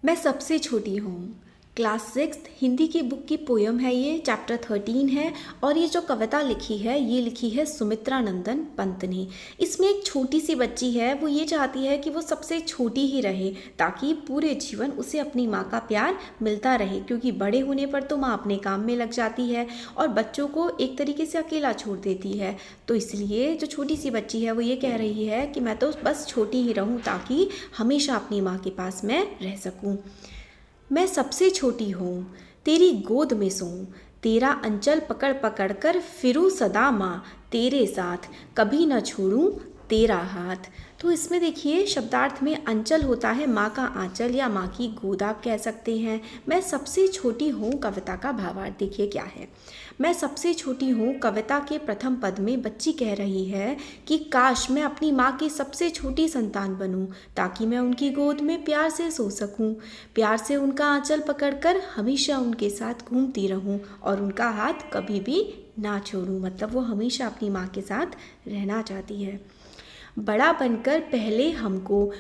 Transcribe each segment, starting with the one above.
मैं सबसे छोटी हूँ। क्लास 6 हिंदी की बुक की पोयम है ये, चैप्टर 13 है। और ये जो कविता लिखी है ये लिखी है सुमित्रा नंदन पंत ने। इसमें एक छोटी सी बच्ची है, वो ये चाहती है कि वो सबसे छोटी ही रहे ताकि पूरे जीवन उसे अपनी माँ का प्यार मिलता रहे, क्योंकि बड़े होने पर तो माँ अपने काम में लग जाती है और बच्चों को एक तरीके से अकेला छोड़ देती है। तो इसलिए जो छोटी सी बच्ची है वो ये कह रही है कि मैं तो बस छोटी ही रहूँ ताकि हमेशा अपनी माँ के पास मैं रह सकूँ। मैं सबसे छोटी हूँ, तेरी गोद में सोऊं, तेरा अंचल पकड़ पकड़ कर फिरूं सदा माँ, तेरे साथ कभी न छोड़ूं तेरा हाथ। तो इसमें देखिए शब्दार्थ में अंचल होता है माँ का आंचल या माँ की गोद आप कह सकते हैं। मैं सबसे छोटी हूँ कविता का भावार्थ देखिए क्या है। मैं सबसे छोटी हूँ कविता के प्रथम पद में बच्ची कह रही है कि काश मैं अपनी माँ की सबसे छोटी संतान बनूं ताकि मैं उनकी गोद में प्यार से सो सकूं, प्यार से उनका आंचल पकड़कर हमेशा उनके साथ घूमती रहूं और उनका हाथ कभी भी ना छोड़ूं। मतलब वो हमेशा अपनी माँ के साथ रहना चाहती है। बड़ा बनकर पहले हमको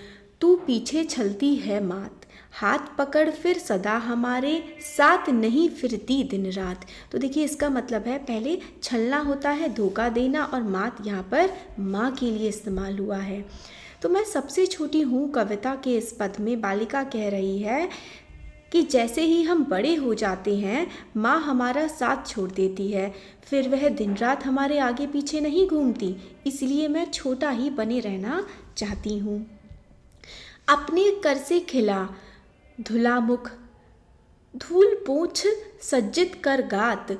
तू पीछे चलती है मात, हाथ पकड़ फिर सदा हमारे साथ नहीं फिरती दिन रात। तो देखिए इसका मतलब है पहले छलना होता है धोखा देना, और मात यहाँ पर माँ के लिए इस्तेमाल हुआ है। तो मैं सबसे छोटी हूँ कविता के इस पद में बालिका कह रही है कि जैसे ही हम बड़े हो जाते हैं माँ हमारा साथ छोड़ देती है, फिर वह दिन रात हमारे आगे पीछे नहीं घूमती, इसलिए मैं छोटा ही बने रहना चाहती हूँ। अपने कर से खिला धुला मुख, धूल पोंछ सज्जित कर गात,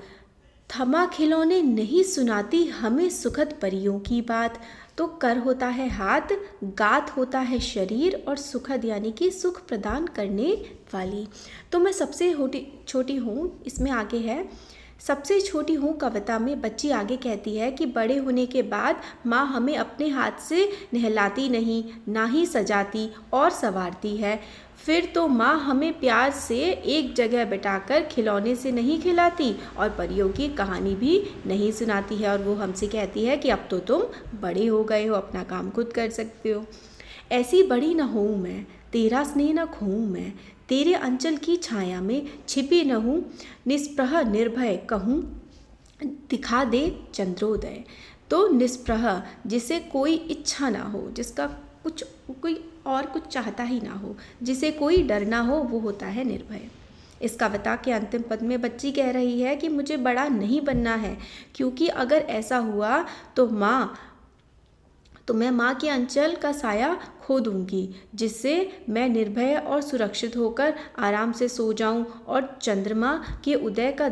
थमा खिलौने नहीं सुनाती हमें सुखद परियों की बात। तो कर होता है हाथ, गात होता है शरीर, और सुखद यानी कि सुख प्रदान करने वाली। तो मैं सबसे छोटी हूँ इसमें आगे है सबसे छोटी हूँ कविता में बच्ची आगे कहती है कि बड़े होने के बाद माँ हमें अपने हाथ से नहलाती नहीं, ना ही सजाती और संवारती है। फिर तो माँ हमें प्यार से एक जगह बिठाकर खिलौने से नहीं खिलाती और परियों की कहानी भी नहीं सुनाती है, और वो हमसे कहती है कि अब तो तुम बड़े हो गए हो, अपना काम खुद कर सकते हो। ऐसी बड़ी न होऊं मैं, तेरा स्नेह न खोऊं मैं, तेरे अंचल की छाया में छिपी न हूँ, निष्प्रह निर्भय कहूँ दिखा दे चंद्रोदय। तो निष्प्रह जिसे कोई इच्छा ना हो, जिसका कोई और कुछ चाहता ही ना हो, जिसे कोई डर ना हो, वो होता है निर्भय। इस कविता के अंतिम पद में बच्ची कह रही है कि मुझे बड़ा नहीं बनना है, क्योंकि अगर ऐसा हुआ तो मैं माँ के अंचल का साया खो दूंगी, जिससे मैं निर्भय और सुरक्षित होकर आराम से सो जाऊं और चंद्रमा के उदय का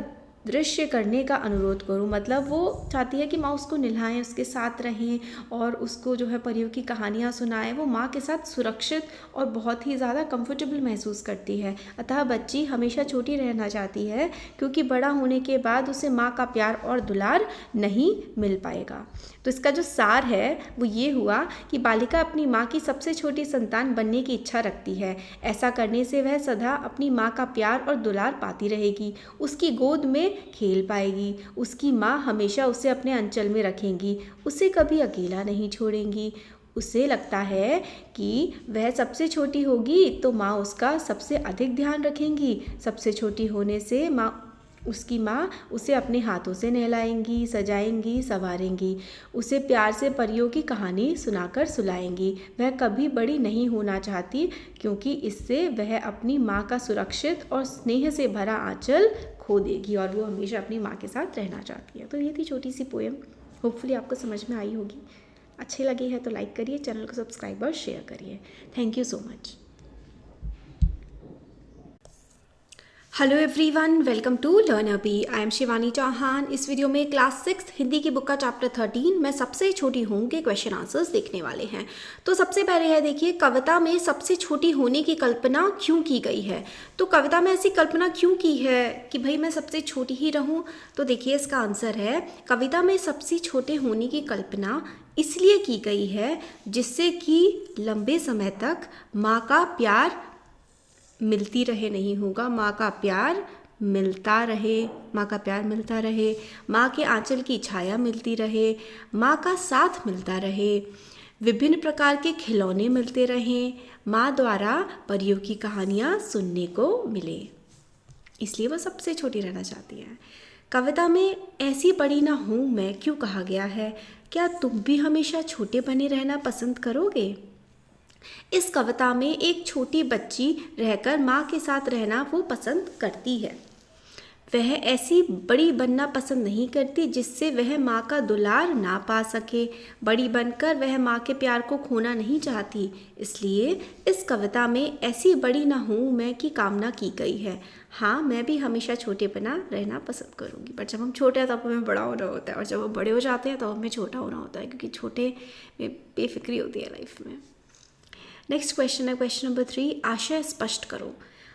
दृश्य करने का अनुरोध करूं। मतलब वो चाहती है कि माँ उसको निभाएं, उसके साथ रहें और उसको जो है परियों की कहानियाँ सुनाएं। वो माँ के साथ सुरक्षित और बहुत ही ज़्यादा कंफर्टेबल महसूस करती है। अतः बच्ची हमेशा छोटी रहना चाहती है, क्योंकि बड़ा होने के बाद उसे माँ का प्यार और दुलार नहीं मिल पाएगा। तो इसका जो सार है वो ये हुआ कि बालिका अपनी माँ की सबसे छोटी संतान बनने की इच्छा रखती है। ऐसा करने से वह सदा अपनी माँ का प्यार और दुलार पाती रहेगी, उसकी गोद में खेल पाएगी, उसकी माँ हमेशा उसे अपने अंचल में रखेंगी, उसे कभी अकेला नहीं छोड़ेंगी। उसे लगता है कि वह सबसे छोटी होगी तो माँ उसका सबसे अधिक ध्यान रखेंगी। सबसे छोटी होने से उसकी माँ उसे अपने हाथों से नहलाएंगी, सजाएंगी, संवारेंगी, उसे प्यार से परियों की कहानी सुनाकर सुलाएंगी। वह कभी बड़ी नहीं होना चाहती, क्योंकि इससे वह अपनी माँ का सुरक्षित और स्नेह से भरा आंचल खो देगी और वो हमेशा अपनी माँ के साथ रहना चाहती है। तो ये थी छोटी सी पोएम। होपफुली आपको समझ में आई होगी। अच्छी लगी है तो लाइक करिए, चैनल को सब्सक्राइब और शेयर करिए। Thank you so much. Hello everyone, welcome to learner B. I am Shivani Chauhan. इस वीडियो में क्लास 6 हिंदी की बुक का चैप्टर 13 मैं सबसे छोटी हूँ के क्वेश्चन आंसर्स देखने वाले हैं। तो सबसे पहले है देखिए, कविता में सबसे छोटी होने की कल्पना क्यों की गई है। तो कविता में ऐसी कल्पना क्यों की है कि भाई मैं सबसे छोटी ही रहूँ। तो देखिए इसका आंसर है, कविता में सबसे छोटे होने की कल्पना इसलिए की गई है जिससे कि लंबे समय तक माँ का प्यार मिलती रहे नहीं होगा, माँ का प्यार मिलता रहे, माँ का प्यार मिलता रहे, माँ के आंचल की छाया मिलती रहे, माँ का साथ मिलता रहे, विभिन्न प्रकार के खिलौने मिलते रहें, माँ द्वारा परियों की कहानियाँ सुनने को मिले, इसलिए वह सबसे छोटी रहना चाहती है। कविता में ऐसी बड़ी ना हूँ मैं क्यों कहा गया है, क्या तुम भी हमेशा छोटे बने रहना पसंद करोगे। इस कविता में एक छोटी बच्ची रहकर माँ के साथ रहना वो पसंद करती है। वह ऐसी बड़ी बनना पसंद नहीं करती जिससे वह माँ का दुलार ना पा सके। बड़ी बनकर वह माँ के प्यार को खोना नहीं चाहती, इसलिए इस कविता में ऐसी बड़ी ना हूँ मैं की कामना की गई है। हाँ, मैं भी हमेशा छोटे बना रहना पसंद करूँगी, बट जब हम छोटे हैं तब हमें बड़ा होना होता है, और जब हम बड़े हो जाते हैं तो हमें छोटा होना होता है, क्योंकि छोटे में बेफिक्री होती है लाइफ में। नेक्स्ट क्वेश्चन है क्वेश्चन नंबर 3, आशय स्पष्ट करो।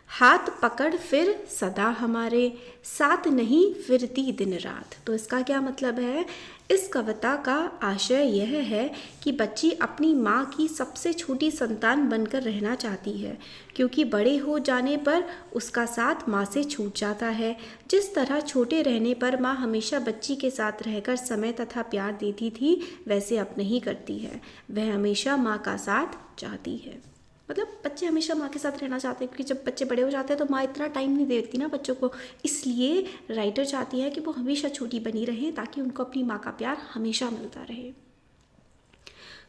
हाथ पकड़ फिर सदा हमारे, साथ नहीं फिरती दिन रात। तो इसका क्या मतलब है। इस कविता का आशय यह है कि बच्ची अपनी माँ की सबसे छोटी संतान बनकर रहना चाहती है, क्योंकि बड़े हो जाने पर उसका साथ माँ से छूट जाता है। जिस तरह छोटे रहने पर माँ हमेशा बच्ची के साथ रहकर समय तथा प्यार देती थी, वैसे अब नहीं करती है। वह हमेशा माँ का साथ चाहती है। मतलब बच्चे हमेशा माँ के साथ रहना चाहते हैं, क्योंकि जब बच्चे बड़े हो जाते हैं तो माँ इतना टाइम नहीं देती ना बच्चों को, इसलिए राइटर चाहती है कि वो हमेशा छोटी बनी रहें ताकि उनको अपनी माँ का प्यार हमेशा मिलता रहे।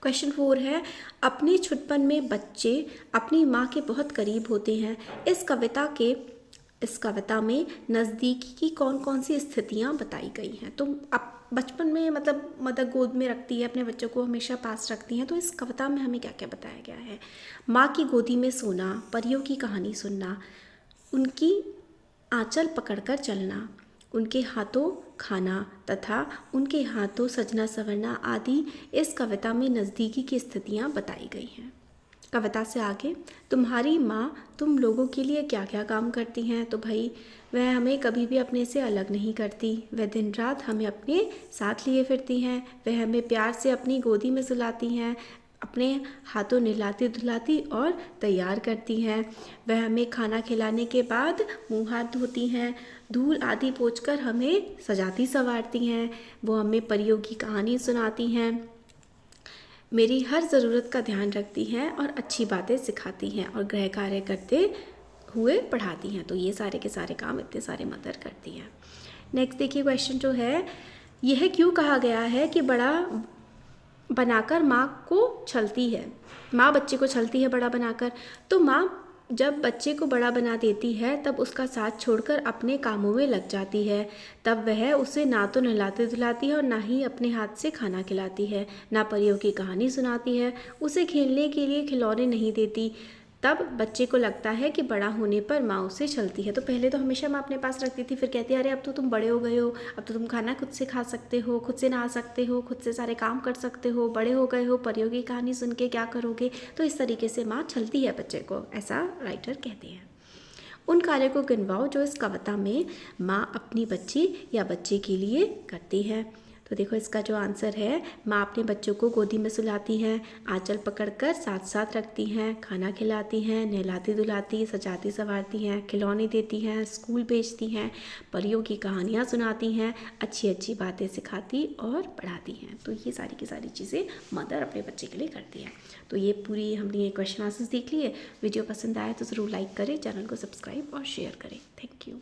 क्वेश्चन 4 है, अपने छुटपन में बच्चे अपनी माँ के बहुत करीब होते हैं। इस कविता में नज़दीकी की कौन कौन सी स्थितियाँ बताई गई हैं। तो अब बचपन में मतलब मदर गोद में रखती है, अपने बच्चों को हमेशा पास रखती हैं, तो इस कविता में हमें क्या क्या बताया गया है। माँ की गोदी में सोना, परियों की कहानी सुनना, उनकी आंचल पकड़कर चलना, उनके हाथों खाना तथा उनके हाथों सजना संवरना आदि इस कविता में नज़दीकी की स्थितियाँ बताई गई हैं। कविता से आगे, तुम्हारी माँ तुम लोगों के लिए क्या क्या काम करती हैं। तो भाई वह हमें कभी भी अपने से अलग नहीं करती, वह दिन रात हमें अपने साथ लिए फिरती हैं, वह हमें प्यार से अपनी गोदी में सुलाती हैं, अपने हाथों नहलाती धुलाती और तैयार करती हैं। वह हमें खाना खिलाने के बाद मुँह हाथ धोती हैं, धूल आदि पोंछकर हमें सजाती संवारती हैं। वो हमें परियों की कहानी सुनाती हैं, मेरी हर ज़रूरत का ध्यान रखती हैं और अच्छी बातें सिखाती हैं और गृह कार्य करते हुए पढ़ाती हैं। तो ये सारे के सारे काम इतने सारे मदर करती हैं। नेक्स्ट देखिए क्वेश्चन जो है, यह क्यों कहा गया है कि बड़ा बनाकर माँ को छलती है, माँ बच्चे को छलती है बड़ा बनाकर। तो माँ जब बच्चे को बड़ा बना देती है तब उसका साथ छोड़कर अपने कामों में लग जाती है। तब वह उसे ना तो नहलाती धुलाती है और ना ही अपने हाथ से खाना खिलाती है, ना परियों की कहानी सुनाती है, उसे खेलने के लिए खिलौने नहीं देती। तब बच्चे को लगता है कि बड़ा होने पर माँ उसे छलती है। तो पहले तो हमेशा माँ अपने पास रखती थी, फिर कहती है अरे अब तो तुम बड़े हो गए हो, अब तो तुम खाना खुद से खा सकते हो, खुद से नहा सकते हो, खुद से सारे काम कर सकते हो, बड़े हो गए हो, परियों की कहानी सुन के क्या करोगे। तो इस तरीके से माँ छलती है बच्चे को, ऐसा राइटर कहते हैं। उन कार्यों को गिनवाओ जो इस कविता में माँ अपनी बच्ची या बच्चे के लिए करती है। तो देखो इसका जो आंसर है, माँ अपने बच्चों को गोदी में सुलाती हैं, आंचल पकड़कर साथ साथ रखती हैं, खाना खिलाती हैं, नहलाती धुलाती, सजाती संवारती हैं, खिलौने देती हैं, स्कूल भेजती हैं, परियों की कहानियाँ सुनाती हैं, अच्छी अच्छी बातें सिखाती और पढ़ाती हैं। तो ये सारी की सारी चीज़ें मदर अपने बच्चे के लिए करती है। तो ये पूरी हमने ये क्वेश्चन आंसर्स देख लिए। वीडियो पसंद आए तो ज़रूर लाइक करें, चैनल को सब्सक्राइब और शेयर करें। Thank you.